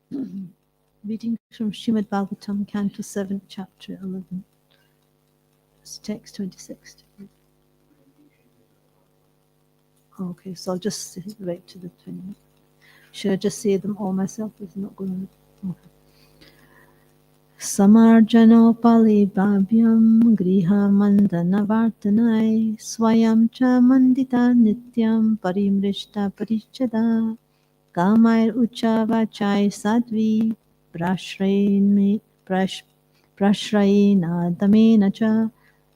Reading from Srimad Bhagavatam, Canto 7, Chapter 11. It's text 26. Okay, so I'll just say right to the 20. Should I just say them all myself? It's not going to. Okay. Samarjanopali bhavyam griha mandana vartanai swayam cha mandita nityam parimrishta parichada kamair ucha vachai sadvi prashrayena damena cha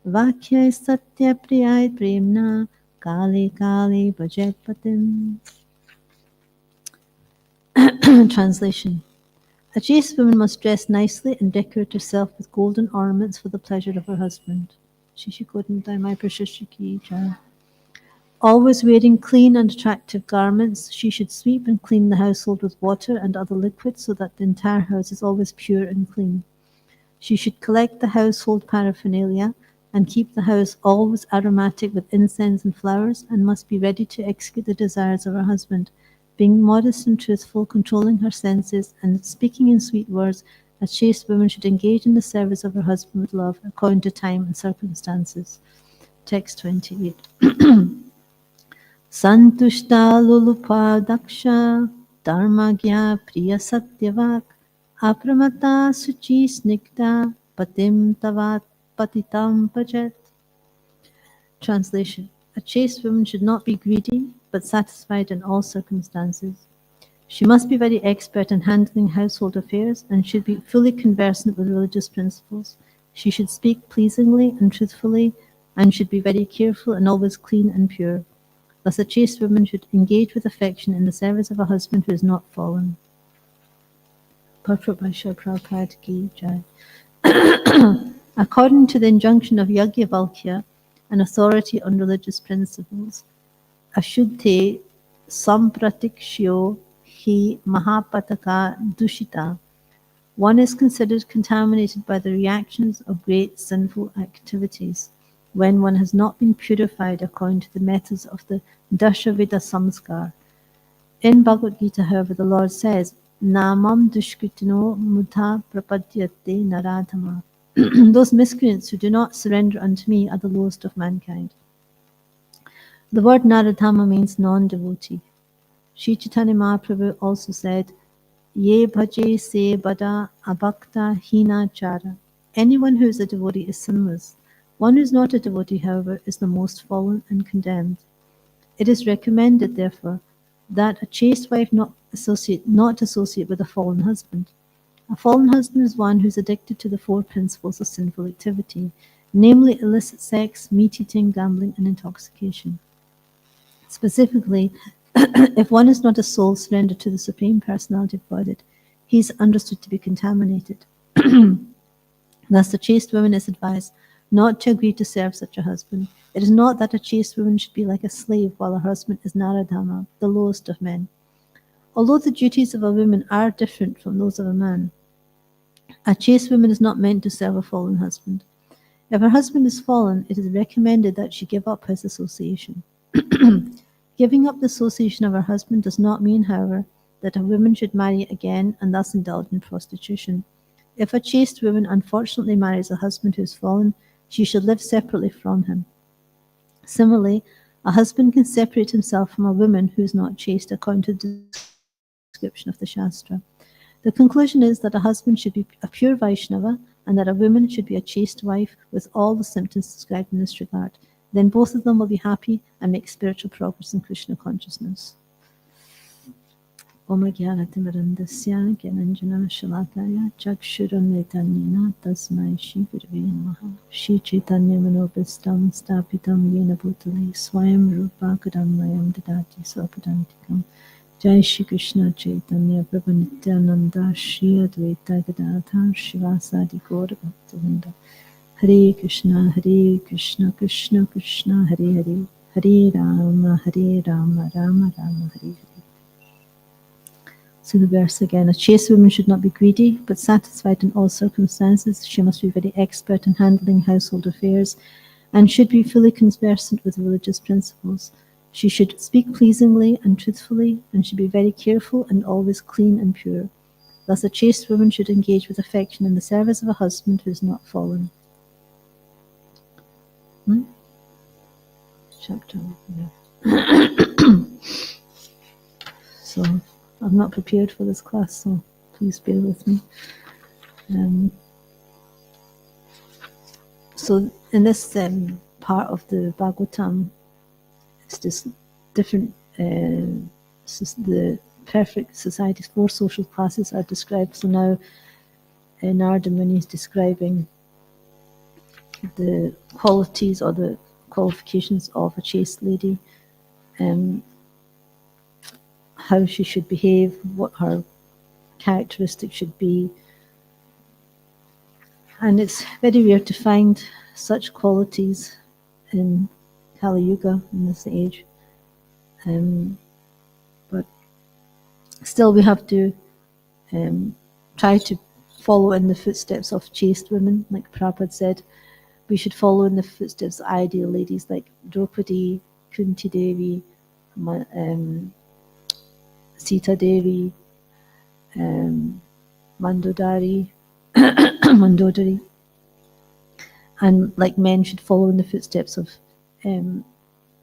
vakyai satya priyai premna kali kali bhajet patim. Translation. A chaste woman must dress nicely and decorate herself with golden ornaments for the pleasure of her husband. Always wearing clean and attractive garments, she should sweep and clean the household with water and other liquids so that the entire house is always pure and clean. She should collect the household paraphernalia and keep the house always aromatic with incense and flowers, and must be ready to execute the desires of her husband, being modest and truthful, controlling her senses, and speaking in sweet words. A chaste woman should engage in the service of her husband with love, according to time and circumstances. Text 28. Santushta lulupa daksha dharmagya priya satyavak apramata suchi snigdha patim tavat patitam bhajet. Translation. A chaste woman should not be greedy, but satisfied in all circumstances. She must be very expert in handling household affairs and should be fully conversant with religious principles. She should speak pleasingly and truthfully and should be very careful and always clean and pure. Thus a chaste woman should engage with affection in the service of a husband who is not fallen. Purport by Srila Prabhupada Ki Jai. According to the injunction of Yajnavalkya, an authority on religious principles, Ashuddhe Sampratikshyo hi Mahapataka Dushita. One is considered contaminated by the reactions of great sinful activities when one has not been purified according to the methods of the Dashavida Samskar. In Bhagavad Gita, however, the Lord says, Namam dushkritino mudha prapadyate naradhama. Those miscreants who do not surrender unto me are the lowest of mankind. The word naradhama means non-devotee. Sri Chaitanya Mahaprabhu also said, Ye bhaje se bada abhakta hina chara. Anyone who is a devotee is sinless. One who is not a devotee, however, is the most fallen and condemned. It is recommended, therefore, that a chaste wife not associate with a fallen husband. A fallen husband is one who is addicted to the four principles of sinful activity, namely illicit sex, meat-eating, gambling, and intoxication. Specifically, if one is not a soul surrendered to the Supreme Personality of Godhead, he is understood to be contaminated. Thus, the chaste woman is advised not to agree to serve such a husband. It is not that a chaste woman should be like a slave while her husband is Naradhama, the lowest of men. Although the duties of a woman are different from those of a man, a chaste woman is not meant to serve a fallen husband. If her husband is fallen, it is recommended that she give up his association. Giving up the association of her husband does not mean, however, that a woman should marry again and thus indulge in prostitution. If a chaste woman unfortunately marries a husband who is fallen, she should live separately from him. Similarly, a husband can separate himself from a woman who is not chaste according to the description of the Shastra. The conclusion is that a husband should be a pure Vaishnava and that a woman should be a chaste wife with all the symptoms described in this regard. Then both of them will be happy and make spiritual progress in Krishna consciousness. Om Gyanatimrandasya Gyananjana Shalakaya Chakshuramitanina Tasmai Shri Gurave Namaha Shri Chaitanya Manobhistam Stapitam Yena Bhutale Swayam Rupa Kadamlayam Dadati Swapadantikam Jai Shri Krishna Chaitanya Prabhu Nityananda Shri Advaita Gadadhar Shivasadi Gaura Bhaktivinoda Hare Krishna Krishna Krishna Hare Hare Hare Rama Rama Rama Hare Hare. So the verse again, a chaste woman should not be greedy, but satisfied in all circumstances. She must be very expert in handling household affairs and should be fully conversant with religious principles. She should speak pleasingly and truthfully and should be very careful and always clean and pure. Thus, a chaste woman should engage with affection in the service of a husband who is not fallen. Chapter. Yeah. So, I'm not prepared for this class, so please bear with me. So, in this part of the Bhagavatam, it's just different. The perfect society's 4 social classes are described. So now, Narada Muni is describing the qualities or the qualifications of a chaste lady, how she should behave, what her characteristics should be. And it's very rare to find such qualities in Kali Yuga, in this age. But still we have to try to follow in the footsteps of chaste women. Like Prabhupada said, we should follow in the footsteps of ideal ladies like Draupadi, Kunti Devi, Sita Devi, Mandodari, and like men should follow in the footsteps of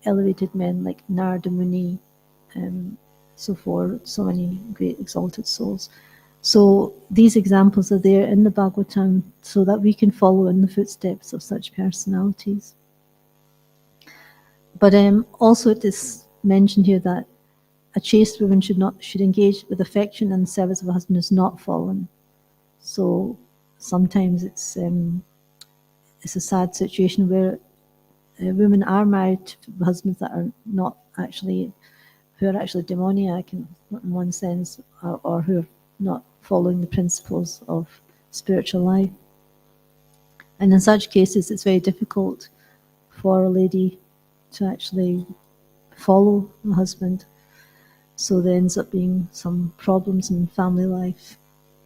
elevated men like Narada Muni, so forth, so many great exalted souls. So these examples are there in the Bhagavatam so that we can follow in the footsteps of such personalities. But also it is mentioned here that a chaste woman should engage with affection in the service of a husband who is not fallen. So sometimes it's a sad situation where women are married to husbands that are not actually, who are actually demoniac in one sense, or who are not following the principles of spiritual life. And in such cases, it's very difficult for a lady to actually follow the husband. So there ends up being some problems in family life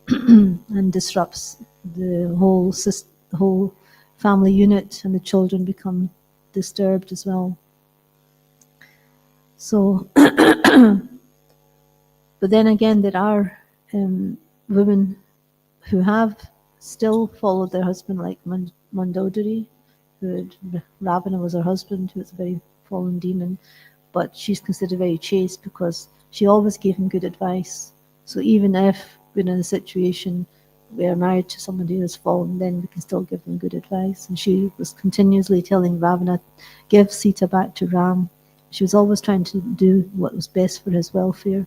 and disrupts the whole family unit, and the children become disturbed as well. So, but then again, there are women who have still followed their husband, like Mandodari, Ravana was her husband, who was a very fallen demon, but she's considered very chaste because she always gave him good advice. So even if we're in a situation where married to somebody who has fallen, then we can still give them good advice. And she was continuously telling Ravana, give Sita back to Ram. She was always trying to do what was best for his welfare.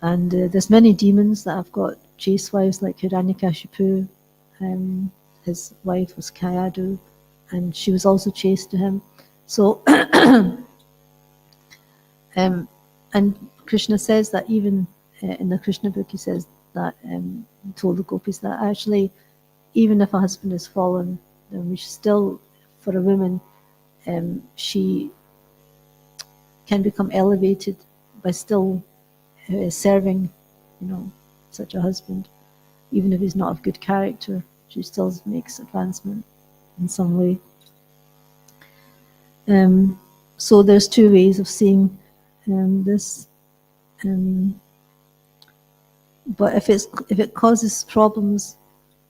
And there's many demons that have got chaste wives, like Hiranyakashipu. His wife was Kayadu, and she was also chaste to him. So, and Krishna says that even in the Krishna book, he says that he told the gopis that actually, even if a husband is fallen, then we should still, for a woman, she can become elevated by still serving, such a husband, even if he's not of good character. She still makes advancement in some way. So there's 2 ways of seeing this. But if it causes problems,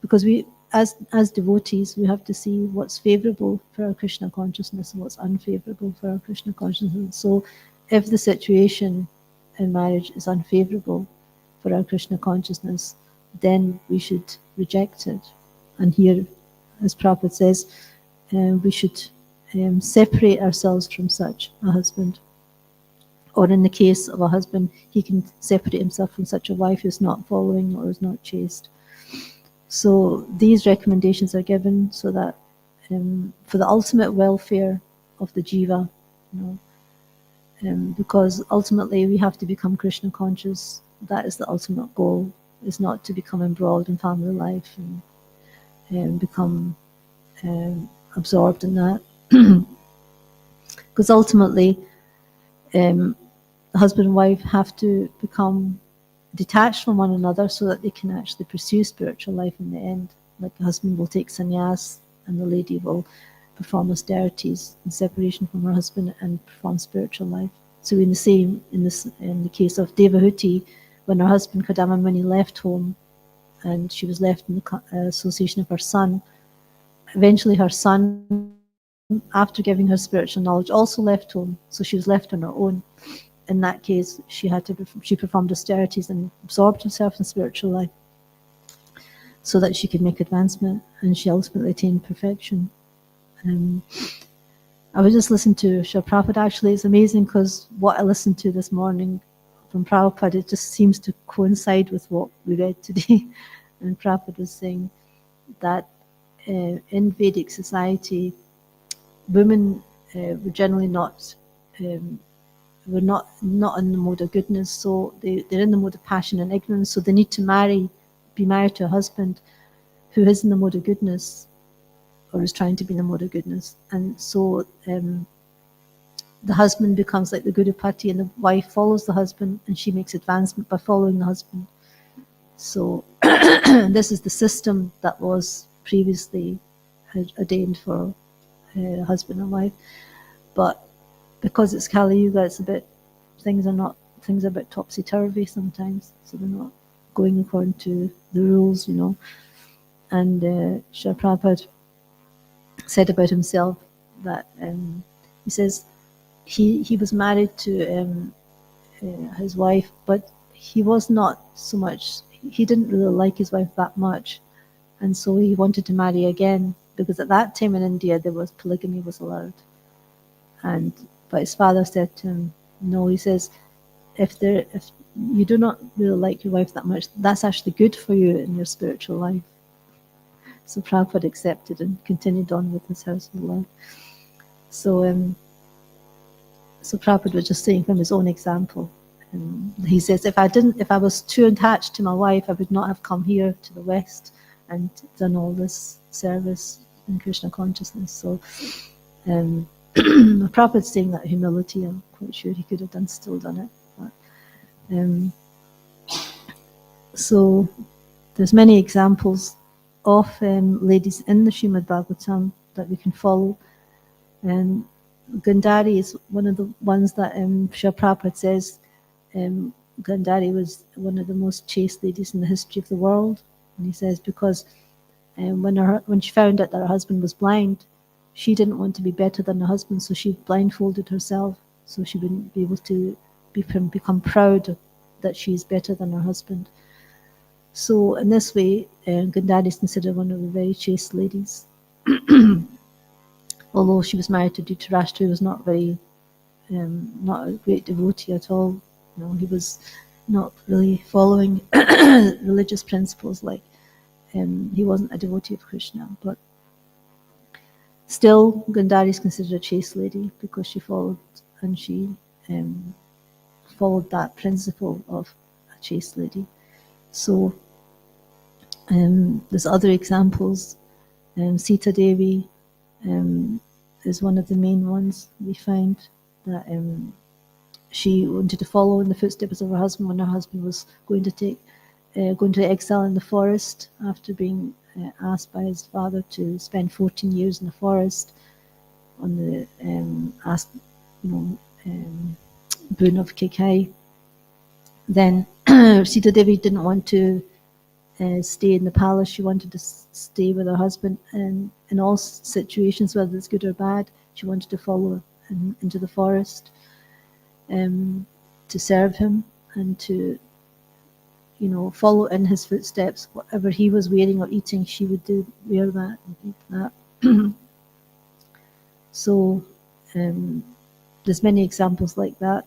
because we as devotees, we have to see what's favorable for our Krishna consciousness and what's unfavorable for our Krishna consciousness. So if the situation in marriage is unfavorable for our Krishna consciousness, then we should reject it. And here, as Prabhupada says, we should separate ourselves from such a husband. Or in the case of a husband, he can separate himself from such a wife who's not following or is not chaste. So these recommendations are given so that for the ultimate welfare of the jiva, because ultimately we have to become Krishna conscious. That is the ultimate goal, is not to become embroiled in family life and become absorbed in that. Because ultimately, the husband and wife have to become detached from one another so that they can actually pursue spiritual life in the end. Like the husband will take sannyas and the lady will perform austerities in separation from her husband and perform spiritual life. So in the case of Devahuti, when her husband Kadama Muni left home, and she was left in the association of her son, eventually her son, after giving her spiritual knowledge, also left home, so she was left on her own. In that case, she performed austerities and absorbed herself in spiritual life so that she could make advancement, and she ultimately attained perfection. I was just listening to Srila Prabhupada. Actually, it's amazing because what I listened to this morning from Prabhupada, it just seems to coincide with what we read today. And Prabhupada was saying that in Vedic society, women were generally not were not in the mode of goodness, so they're in the mode of passion and ignorance. So they need to be married to a husband who is in the mode of goodness, or is trying to be in the mode of goodness. And so the husband becomes like the Gurupati, and the wife follows the husband, and she makes advancement by following the husband. So this is the system that was previously ordained for husband and wife. But because it's Kali Yuga, it's things are a bit topsy turvy sometimes, so they're not going according to the rules, And Srila Prabhupada said about himself that he says he was married to his wife, but he was not so much. He didn't really like his wife that much, and so he wanted to marry again, because at that time in India polygamy was allowed. But his father said to him, no. He says, if you do not really like your wife that much, that's actually good for you in your spiritual life. So Prabhupada accepted and continued on with his household life. So Prabhupada was just saying from his own example. He says, if I was too attached to my wife, I would not have come here to the West and done all this service in Krishna consciousness. So Prabhupada's saying that humility. I'm quite sure he could have still done it. But, so there's many examples of ladies in the Srimad Bhagavatam that we can follow. And Gandhari is one of the ones that Srila Prabhupada says Gandhari was one of the most chaste ladies in the history of the world. And he says because when she found out that her husband was blind, she didn't want to be better than her husband, so she blindfolded herself so she wouldn't be able to become proud that she's better than her husband. So in this way, Gandhari is considered one of the very chaste ladies. Although she was married to Dhritarashtra, who was not a great devotee at all. He was not really following religious principles. Like he wasn't a devotee of Krishna, but still, Gandhari is considered a chaste lady because she followed that principle of a chaste lady. So there's other examples. Sita Devi is one of the main ones we find, that she wanted to follow in the footsteps of her husband when her husband was going to exile in the forest after being asked by his father to spend 14 years in the forest on the boon of Kekai. Then Sita Devi didn't want to stay in the palace. She wanted to stay with her husband, and in all situations, whether it's good or bad, she wanted to follow him into the forest to serve him and to follow in his footsteps. Whatever he was wearing or eating, she would wear that and eat that. So there's many examples like that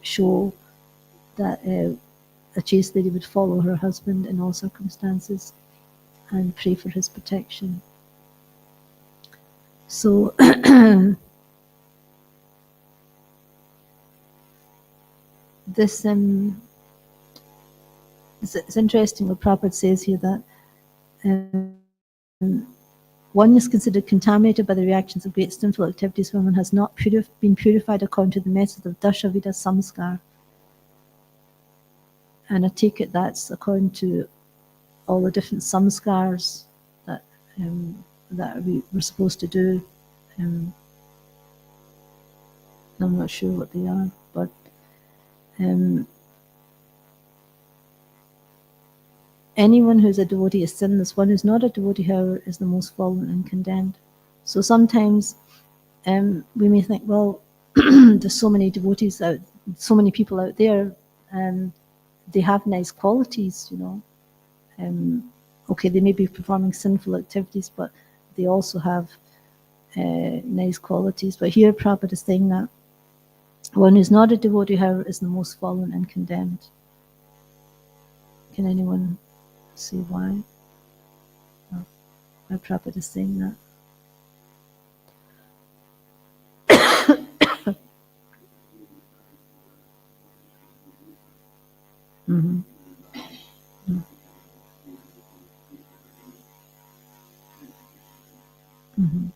show that a chaste lady would follow her husband in all circumstances and pray for his protection. So this it's interesting what Prabhupada says here, that one is considered contaminated by the reactions of great sinful activities when one has not been purified according to the method of Dashavida Samskar. And I take it that's according to all the different samskars that we were supposed to do. I'm not sure what they are, but anyone who's a devotee is sinless. One who's not a devotee, however, is the most fallen and condemned. So sometimes we may think, well, there's so many devotees out, so many people out there, and they have nice qualities, you know. Okay, they may be performing sinful activities, but they also have nice qualities. But here Prabhupada is saying that one who's not a devotee, however, is the most fallen and condemned. Can anyone see why? Why Prabhupada is saying that? Mm-hmm. Mm-hmm.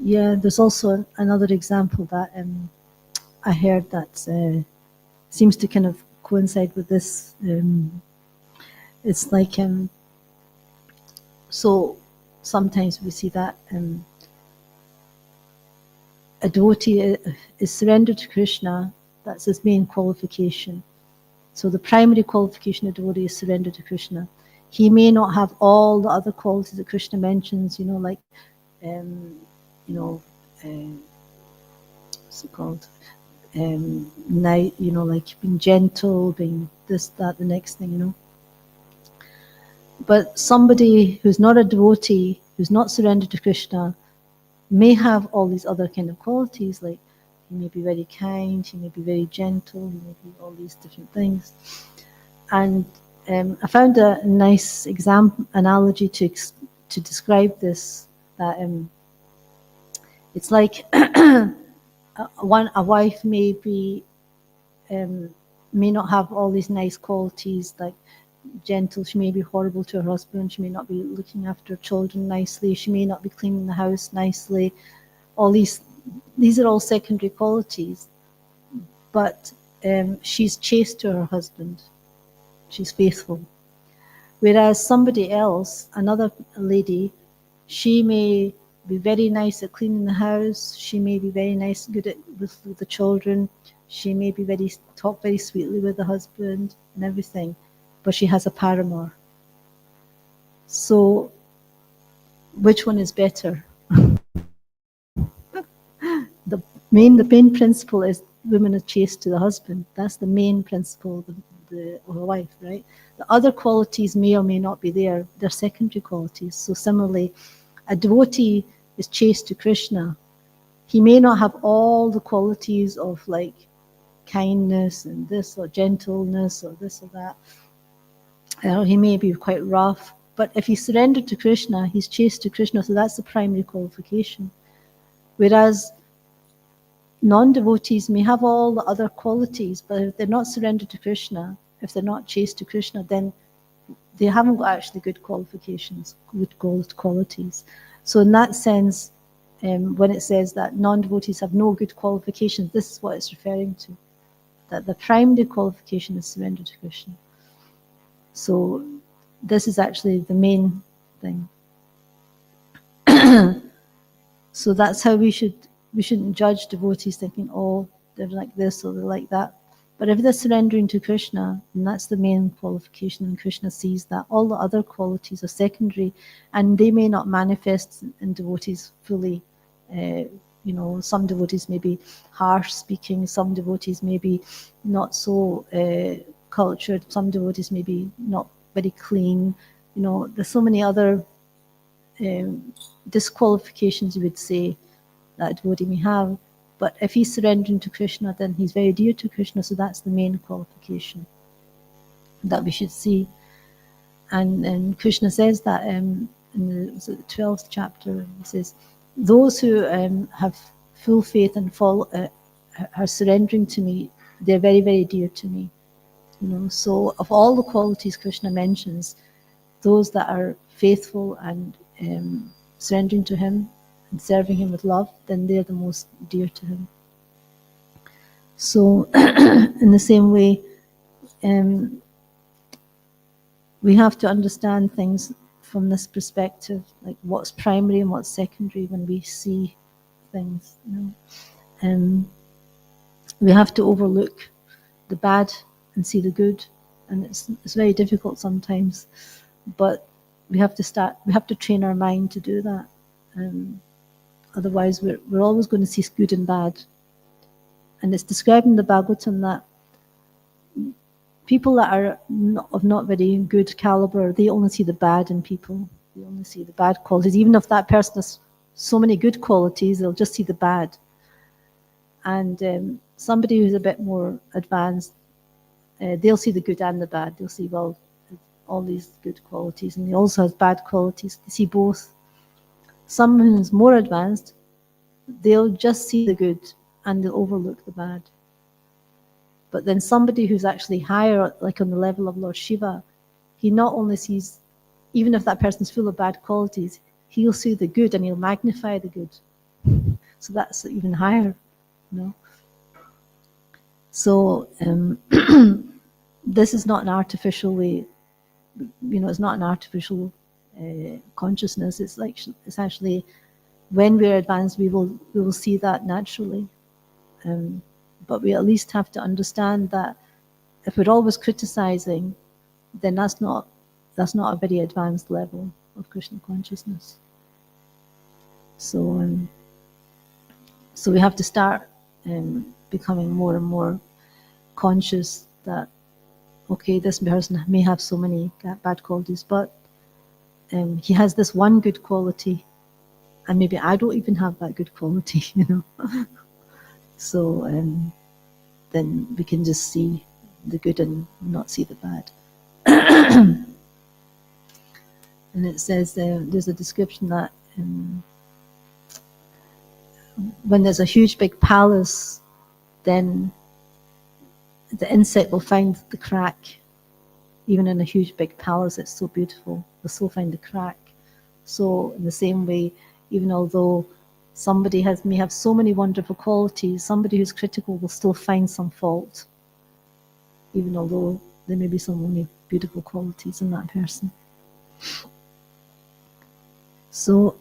Yeah, there's also another example that I heard that seems to kind of coincide with this. It's like so sometimes we see that a devotee is surrendered to Krishna. That's his main qualification. So the primary qualification of devotee is surrender to Krishna. He may not have all the other qualities that Krishna mentions, you know, like what's it called? You know, like being gentle, being this, that, the next thing, you know. But somebody who's not a devotee, who's not surrendered to Krishna, may have all these other kind of qualities, like he may be very kind, he may be very gentle, he may be all these different things. And I found a nice analogy to describe this, that it's like a wife may be may not have all these nice qualities, like gentle. She may be horrible to her husband. She may not be looking after her children nicely. She may not be cleaning the house nicely. All these are all secondary qualities, but she's chaste to her husband. She's faithful. Whereas somebody else, another lady, she may be very nice at cleaning the house. She may be very nice, good at with the children. She may be talk very sweetly with the husband and everything, but she has a paramour. So, which one is better? The main principle is women are chaste to the husband. That's the main principle of a wife, right? The other qualities may or may not be there. They're secondary qualities. So similarly, a devotee is chaste to Krishna. He may not have all the qualities of like kindness and this, or gentleness, or this or that. He may be quite rough, but if he's surrendered to Krishna, he's chaste to Krishna. So that's the primary qualification. Whereas non-devotees may have all the other qualities, but if they're not surrendered to Krishna, if they're not chaste to Krishna, then they haven't got actually good qualifications, good qualities. So in that sense, when it says that non-devotees have no good qualifications, this is what it's referring to, that the primary qualification is surrender to Krishna. So this is actually the main thing. So that's how we shouldn't judge devotees thinking, oh, they're like this or they're like that. But if they're surrendering to Krishna, then that's the main qualification, and Krishna sees that. All the other qualities are secondary, and they may not manifest in devotees fully. You know, some devotees may be harsh speaking, some devotees may be not so cultured, some devotees may be not very clean. You know, there's so many other disqualifications, you would say, that a devotee may have. But if he's surrendering to Krishna, then he's very dear to Krishna, so that's the main qualification that we should see. And Krishna says that in the 12th chapter, he says, those who have full faith and are surrendering to me, they're very, very dear to me. You know, so of all the qualities Krishna mentions, those that are faithful and surrendering to Him and serving Him with love, then they're the most dear to Him. So, in the same way, we have to understand things from this perspective, like what's primary and what's secondary when we see things. We have to overlook the bad and see the good, and it's very difficult sometimes, but we have to train our mind to do that. Otherwise, we're always going to see good and bad. And it's described in the Bhagavatam that people that are of not very good caliber, they only see the bad in people. They only see the bad qualities. Even if that person has so many good qualities, they'll just see the bad. And somebody who's a bit more advanced, they'll see the good and the bad. They'll see, well, all these good qualities, and he also has bad qualities. They see both. Someone who's more advanced, they'll just see the good and they'll overlook the bad. But then somebody who's actually higher, like on the level of Lord Shiva, he not only sees, even if that person's full of bad qualities, he'll see the good and he'll magnify the good. So that's even higher, you know. So this is not an artificial way, you know, it's not an artificial consciousness. It's actually, when we're advanced, we will see that naturally. But we at least have to understand that if we're always criticizing, then that's not a very advanced level of Krishna consciousness. So so we have to start becoming more and more conscious that, okay, this person may have so many bad qualities, but he has this one good quality, and maybe I don't even have that good quality, you know. So then we can just see the good and not see the bad. And it says there's a description that when there's a huge big palace, then the insect will find the crack. Even in a huge big palace, it's so beautiful, they'll still find the crack. So in the same way, even although somebody may have so many wonderful qualities, somebody who's critical will still find some fault, even although there may be some only beautiful qualities in that person. So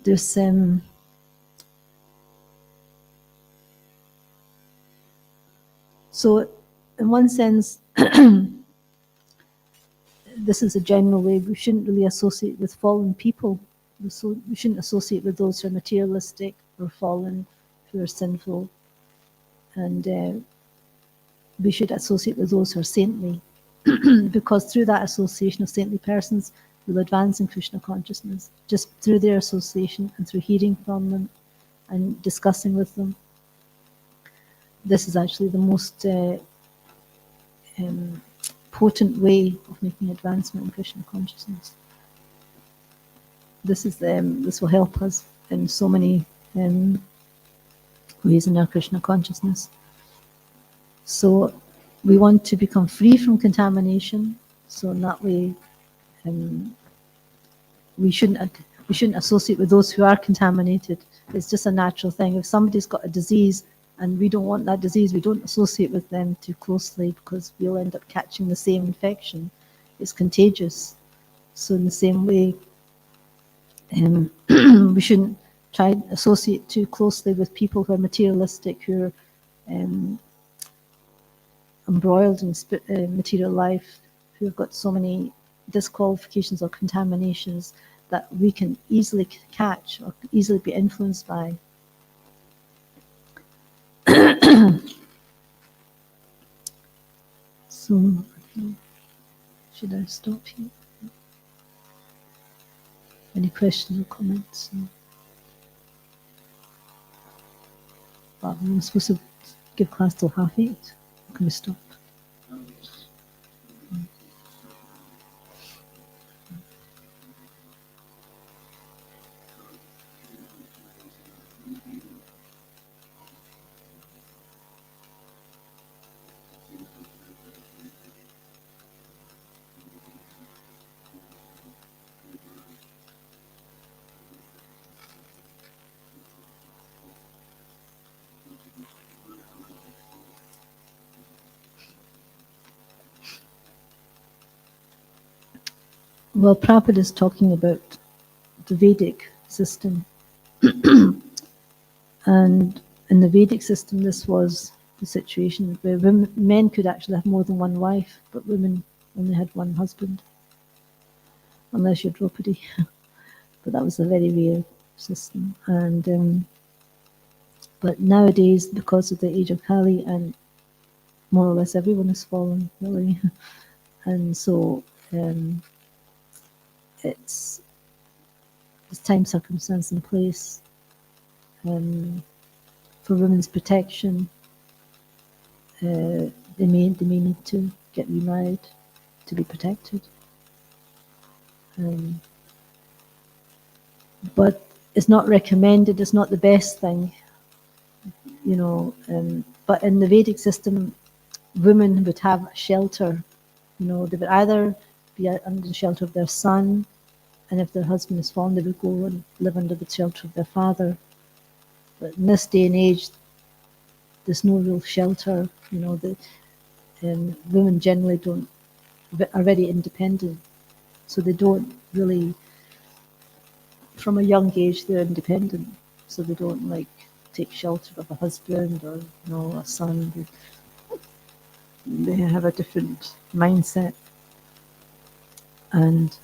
there's so in one sense, this is a general way, we shouldn't really associate with fallen people. We shouldn't associate with those who are materialistic or fallen, who are sinful. And we should associate with those who are saintly, because through that association of saintly persons, we'll advance in Krishna consciousness, just through their association and through hearing from them and discussing with them. This is actually the most potent way of making advancement in Krishna consciousness. This will help us in so many ways in our Krishna consciousness. So we want to become free from contamination. So in that way, we shouldn't associate with those who are contaminated. It's just a natural thing. If somebody's got a disease and we don't want that disease, we don't associate with them too closely, because we'll end up catching the same infection. It's contagious. So in the same way, we shouldn't try to associate too closely with people who are materialistic, who are embroiled in material life, who have got so many disqualifications or contaminations that we can easily catch or easily be influenced by. So, should I stop here? Any questions or comments? Well, I'm supposed to give class till 8:30. Can we stop? Well, Prabhupada is talking about the Vedic system. And in the Vedic system, this was the situation where men could actually have more than one wife, but women only had one husband, unless you're Draupadi. But that was a very rare system. And but nowadays, because of the age of Kali, and more or less everyone has fallen, really, and so it's time, circumstance, and place for women's protection. They may need to get remarried to be protected. But it's not recommended, it's not the best thing, you know. But in the Vedic system, women would have shelter, you know, they would either be under the shelter of their son, and if their husband is fallen, they would go and live under the shelter of their father. But in this day and age, there's no real shelter, you know. Women generally are very independent, so they don't really, from a young age, they're independent, so they don't like take shelter of a husband or, you know, a son. They have a different mindset, and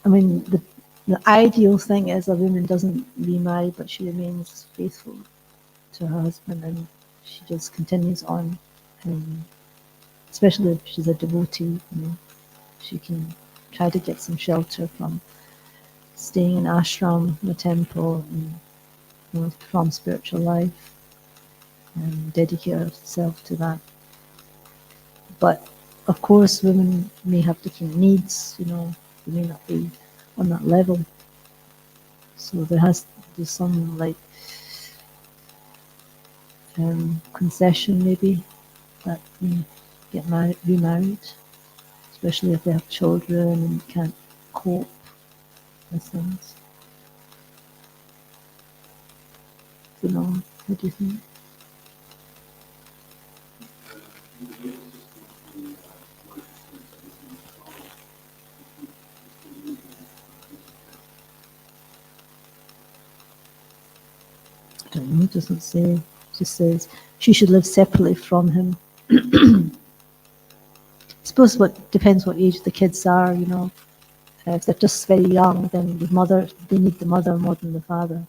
I mean the ideal thing is a woman doesn't remarry, but she remains faithful to her husband, and she just continues on, especially if she's a devotee. You know, she can try to get some shelter from staying in ashram, in a temple, and, you know, from spiritual life, and dedicate herself to that. But of course, women may have different needs. You know, they may not be on that level. So there's some like concession maybe that may get remarried, especially if they have children and can't cope with things. You know, what do you think? I don't know, it doesn't say. It just says she should live separately from him. I suppose what depends what age the kids are, you know. If they're just very young, then they need the mother more than the father.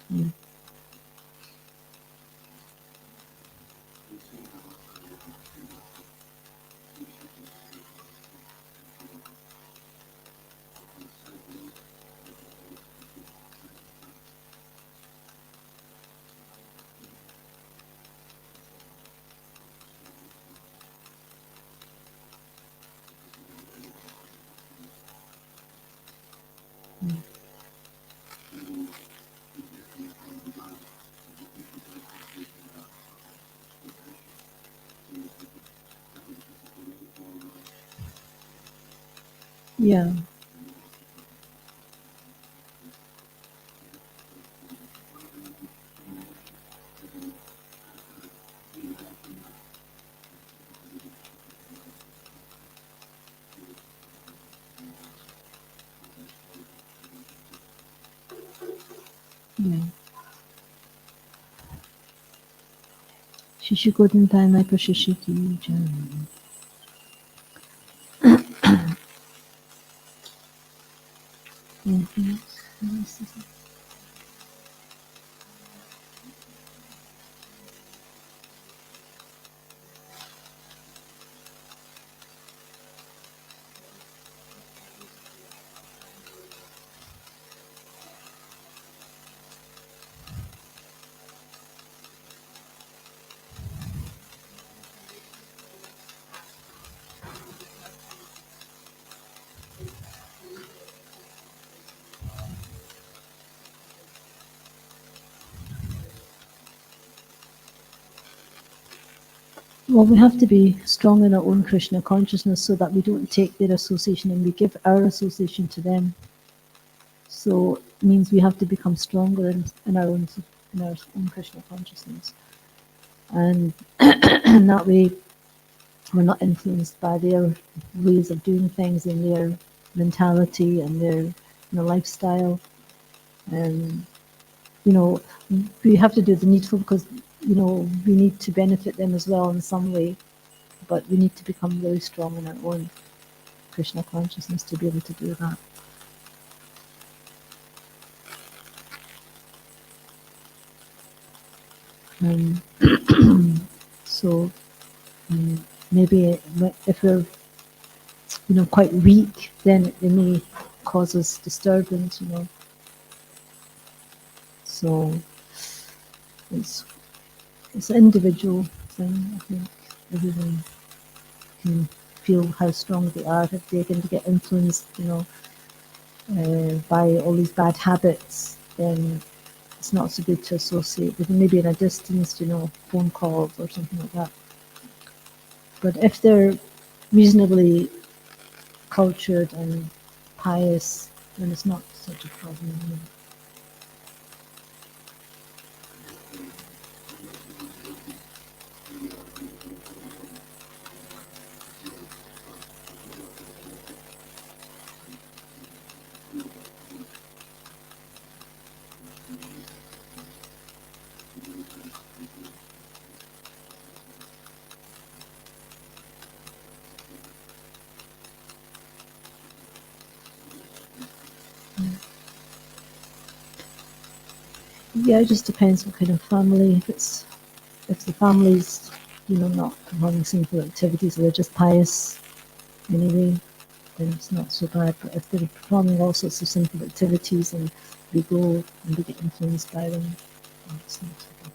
Yeah. Yeah. Yeah. Shishikodantai Maiko Shishiki Jan. Well, we have to be strong in our own Krishna consciousness so that we don't take their association and we give our association to them. So it means we have to become stronger in our own Krishna consciousness, and and that way we're not influenced by their ways of doing things and their mentality and their lifestyle. And we have to do the needful because we need to benefit them as well in some way, but we need to become really strong in our own Krishna consciousness to be able to do that. Um, so maybe if we're quite weak, then it may cause us disturbance. So it's it's an individual thing. I think everyone can feel how strong they are. If they can get influenced, by all these bad habits, then it's not so good to associate with them. Maybe in a distance, phone calls or something like that. But if they're reasonably cultured and pious, then it's not such a problem. Yeah, it just depends what kind of family. If the family's not performing sinful activities, or they're just pious anyway, then it's not so bad. But if they're performing all sorts of sinful activities and we go and we get influenced by them, then it's not so bad.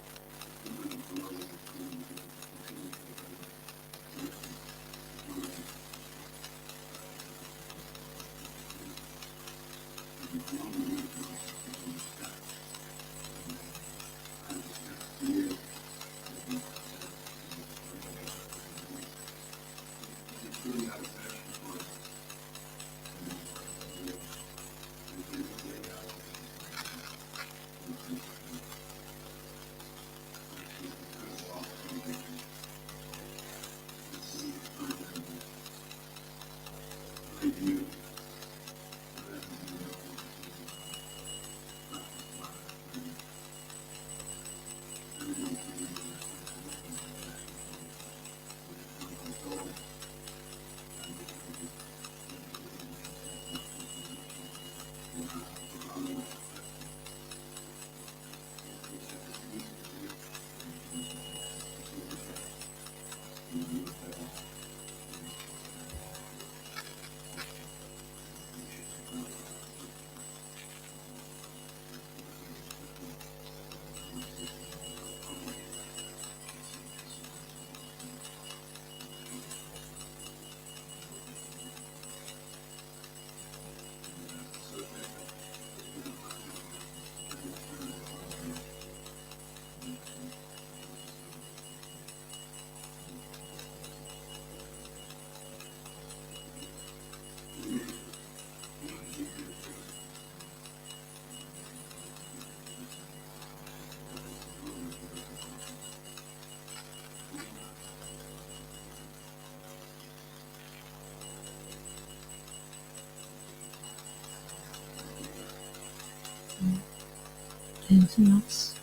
Anything else?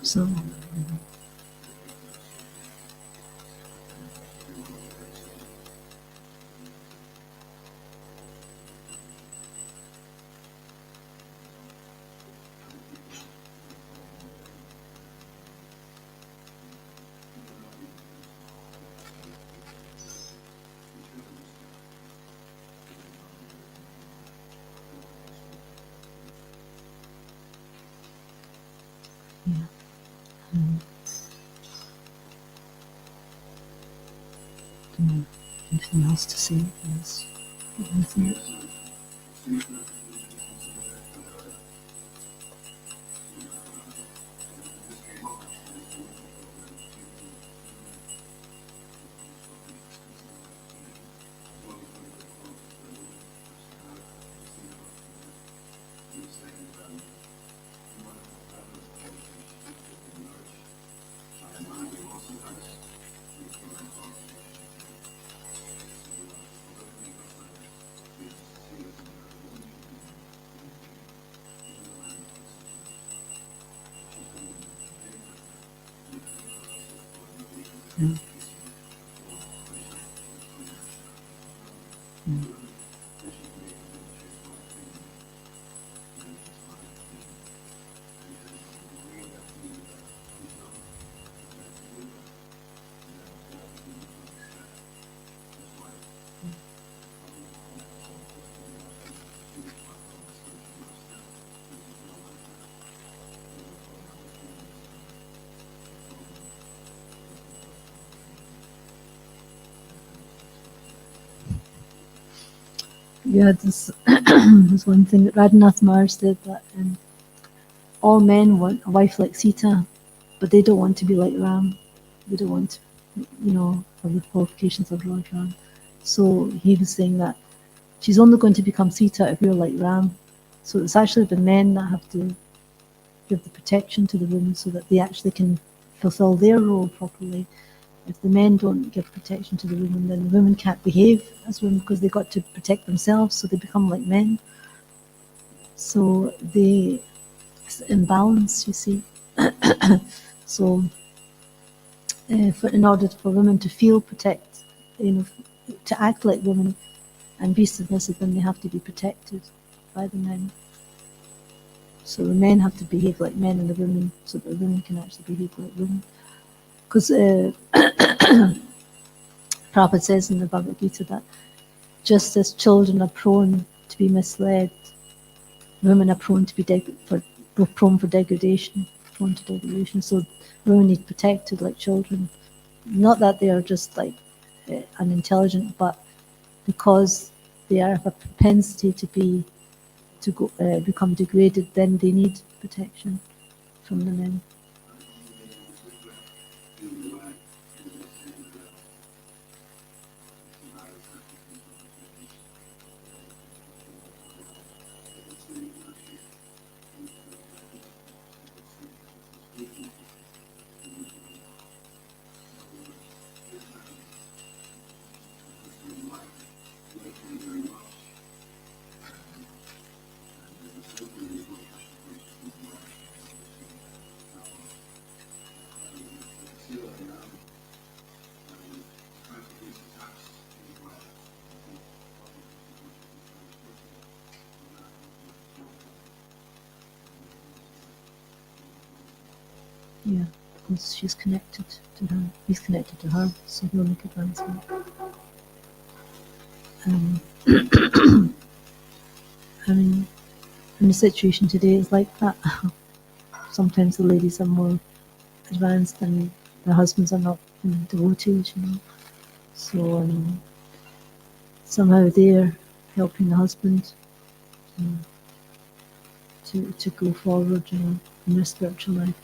So, yeah. Anything else to say? Yes. Anything else? Yeah. Mm. Yeah, this is one thing that Radhanath Maharaj said, that all men want a wife like Sita, but they don't want to be like Ram. They don't want, have the qualifications of Lord Ram. So he was saying that she's only going to become Sita if you're like Ram. So it's actually the men that have to give the protection to the women so that they actually can fulfill their role properly. If the men don't give protection to the women, then the women can't behave as women because they've got to protect themselves, so they become like men. So it's imbalance, you see. So in order for women to feel protect, to act like women and be submissive, then they have to be protected by the men. So the men have to behave like men and the women, so that the women can actually behave like women. Because Prabhupada says in the Bhagavad Gita that just as children are prone to be misled, women are prone to be prone for degradation, prone to degradation. So women need protected like children. Not that they are just like unintelligent, but because they have a propensity to become degraded, then they need protection from the men. Yeah, because she's connected to her. He's connected to her, so he'll make advancement. I mean, and the situation today is like that. Sometimes the ladies are more advanced and the husbands are not devotees, So somehow they're helping the husband to go forward, in their spiritual life.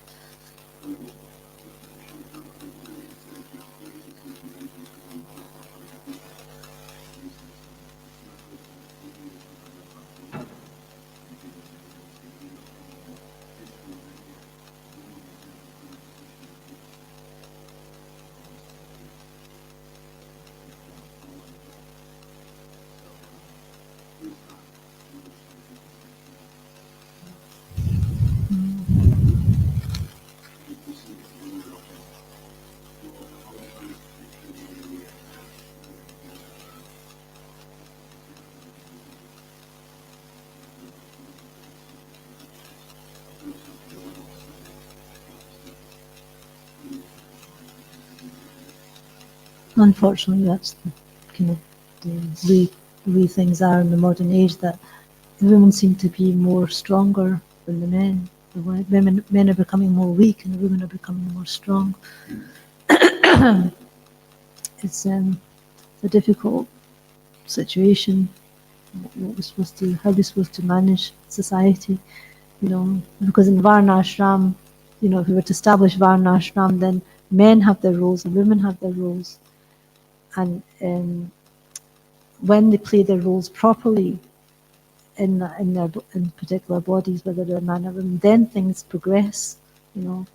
Unfortunately, that's the kind of the way things are in the modern age, that the women seem to be more stronger than the men. Men are becoming more weak and the women are becoming more strong. It's a difficult situation. How we're supposed to manage society, because in Varnashram, if we were to establish Varnashram, then men have their roles and women have their roles. And when they play their roles properly in particular bodies, whether they're man or women, then things progress. When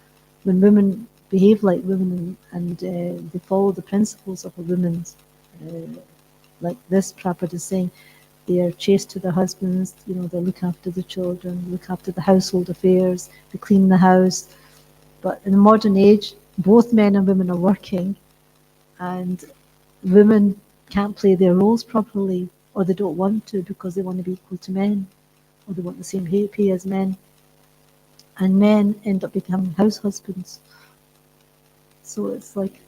women behave like women and they follow the principles of a woman's, like this Prabhupada is saying, they are chaste to their husbands. They look after the children, look after the household affairs, they clean the house. But in the modern age, both men and women are working, and women can't play their roles properly, or they don't want to because they want to be equal to men, or they want the same pay as men, and men end up becoming house husbands. So it's like,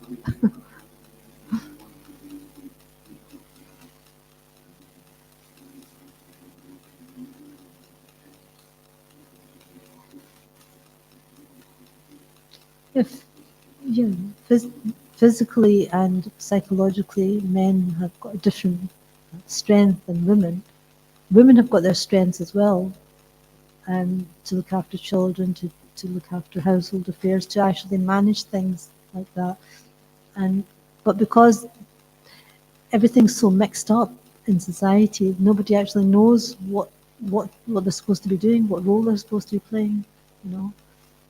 if you know, physically and psychologically, men have got a different strength than women. Women have got their strengths as well, to look after children, to look after household affairs, to actually manage things like that. And but because everything's so mixed up in society, nobody actually knows what they're supposed to be doing, what role they're supposed to be playing, you know.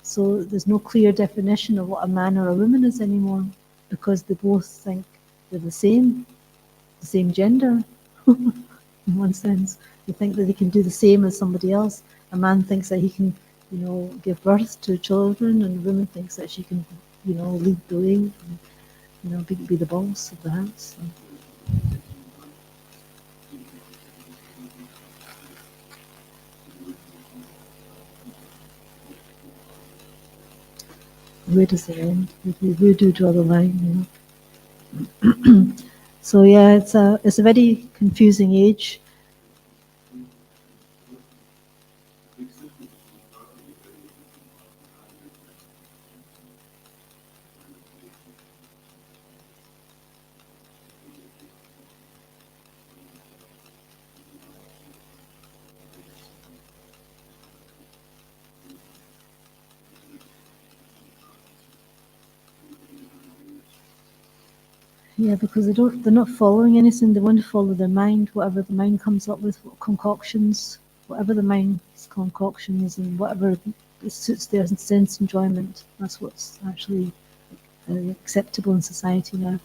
So there's no clear definition of what a man or a woman is anymore, because they both think they're the same gender. In one sense, they think that they can do the same as somebody else. A man thinks that he can, give birth to children, and a woman thinks that she can, lead the way, and, be the boss of the house. So, where does it end? Where do you draw the line? So yeah, it's a very confusing age. Yeah, because they're not following anything. They want to follow their mind, whatever the mind comes up with, concoctions, whatever the mind's concoctions, and whatever suits their sense enjoyment. That's what's actually acceptable in society now.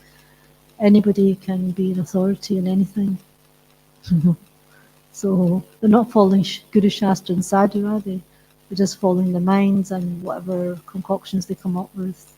Anybody can be an authority in anything. So they're not following Guru Shastra and Sadhu, are they? They're just following their minds and whatever concoctions they come up with.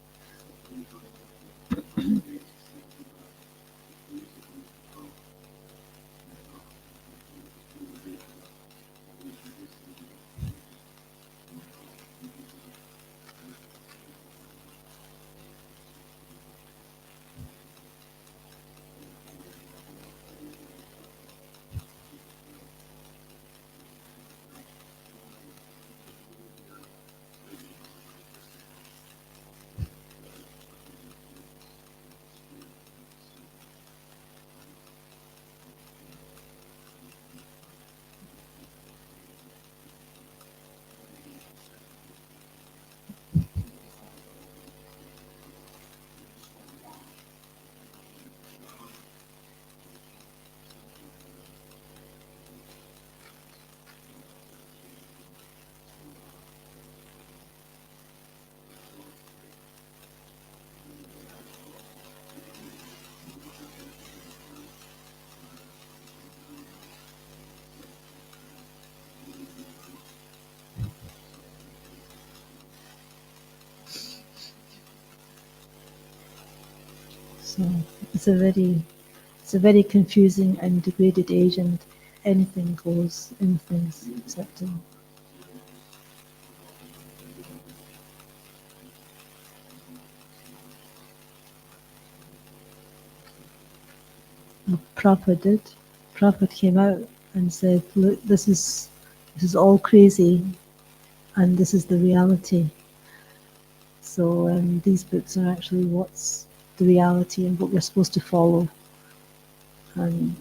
So it's a very it's a very confusing and degraded age, and anything goes, anything's acceptable. Prabhupada did. Prabhupada came out and said, "Look, this is all crazy, and this is the reality." So these books are actually what's the reality and what we're supposed to follow. And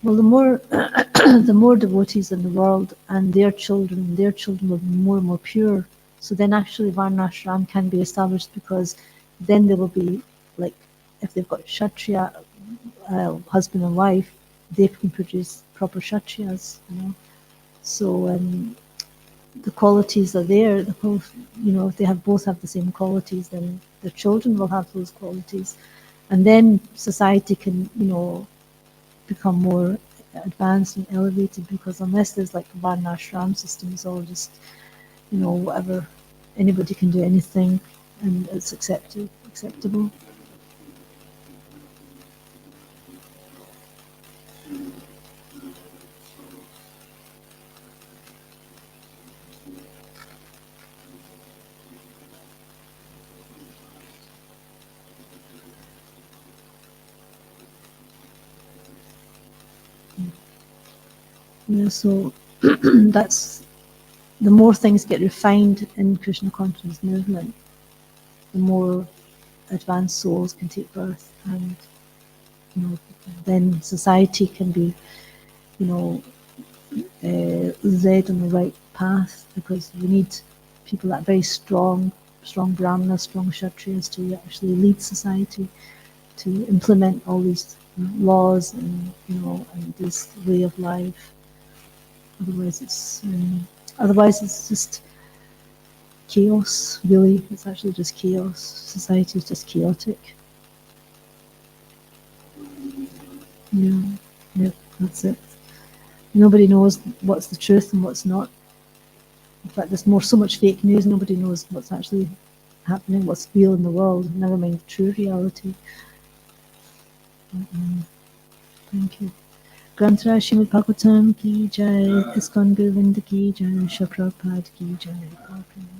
well, the more the more devotees in the world, and their children will be more and more pure. So then actually Varnashram can be established, because then there will be, like, if they've got Kshatriya, husband and wife, they can produce proper Kshatriyas, So the qualities are there. If they both have the same qualities, then their children will have those qualities. And then society can, become more advanced and elevated, because unless there's like a varnashram system, it's all just, whatever, anybody can do anything and it's acceptable. So that's, the more things get refined in Krishna consciousness movement, the more advanced souls can take birth, and then society can be, led on the right path, because we need people that are very strong brahmanas, strong kshatriyas to actually lead society, to implement all these laws and and this way of life. Otherwise it's just chaos. Really, it's actually just chaos. Society is just chaotic. Yeah, that's it. Nobody knows what's the truth and what's not. In fact, there's so much fake news. Nobody knows what's actually happening, what's real in the world. Never mind the true reality. Thank you. Granthra Srimad Bhagavatam ki jai, Iskon Govinda ki jai, Shri Prabhupada ki jai.